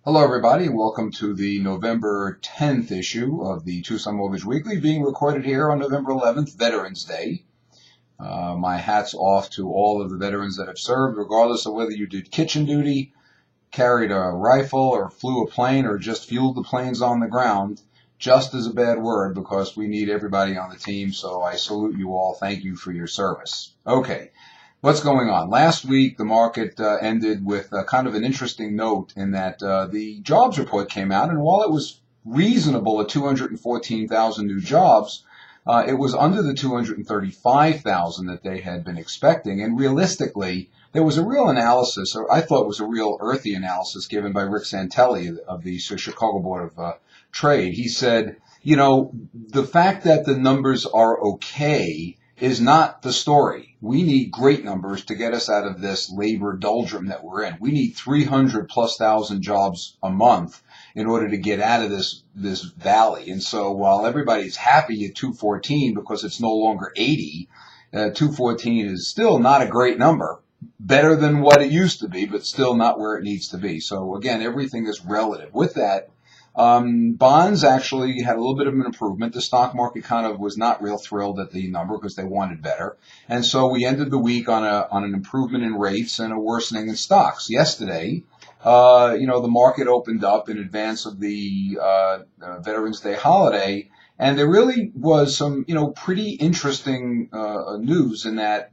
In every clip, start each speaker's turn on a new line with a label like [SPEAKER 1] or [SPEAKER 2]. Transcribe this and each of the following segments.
[SPEAKER 1] Hello, everybody. Welcome to the November 10th issue of the Tucson Mortgage Weekly, being recorded here on November 11th, Veterans Day. My hat's off to all of the veterans that have served, regardless of whether you did kitchen duty, carried a rifle, or flew a plane, or just fueled the planes on the ground. Just is a bad word because we need everybody on the team, so I salute you all. Thank you for your service. Okay. What's going on? Last week, the market ended with kind of an interesting note in that the jobs report came out, and while it was reasonable at 214,000 new jobs, it was under the 235,000 that they had been expecting. And realistically, there was a real analysis, or I thought it was a real earthy analysis given by Rick Santelli of the Chicago Board of Trade. He said, the fact that the numbers are okay is not the story. We need great numbers to get us out of this labor doldrum that we're in. We need 300,000+ jobs a month in order to get out of this valley. And so while everybody's happy at 214 because it's no longer 80, 214 is still not a great number. Better than what it used to be, but still not where it needs to be. So again, everything is relative. With that, bonds actually had a little bit of an improvement. The stock market kind of was not real thrilled at the number because they wanted better. And so we ended the week on an improvement in rates and a worsening in stocks. Yesterday, the market opened up in advance of the Veterans Day holiday, and there really was some, pretty interesting news in that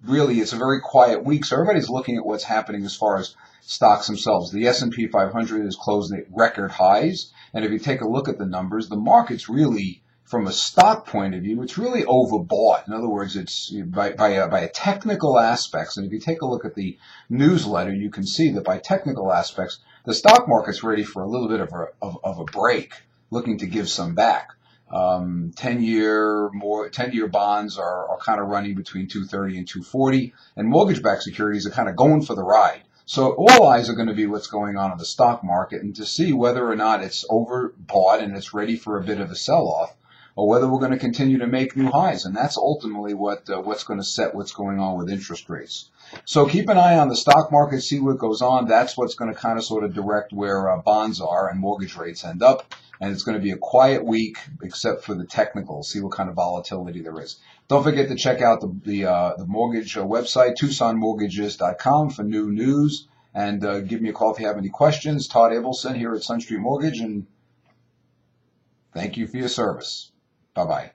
[SPEAKER 1] really it's a very quiet week. So everybody's looking at what's happening as far as stocks themselves. The S&P 500 is closing at record highs. And if you take a look at the numbers, the market's really, from a stock point of view, it's really overbought. In other words, it's by a technical aspects. And if you take a look at the newsletter, you can see that by technical aspects, the stock market's ready for a little bit of a break, looking to give some back. 10-year bonds are kind of running between 230 and 240, and mortgage-backed securities are kind of going for the ride. So all eyes are going to be what's going on in the stock market and to see whether or not it's overbought and it's ready for a bit of a sell-off, or whether we're going to continue to make new highs. And that's ultimately what's going to set what's going on with interest rates. So keep an eye on the stock market, see what goes on. That's what's going to kind of sort of direct where bonds are and mortgage rates end up. And it's going to be a quiet week, except for the technicals. See what kind of volatility there is. Don't forget to check out the mortgage website, TucsonMortgages.com, for new news. And give me a call if you have any questions. Todd Abelson here at Sun Street Mortgage, and thank you for your service. Bye-bye.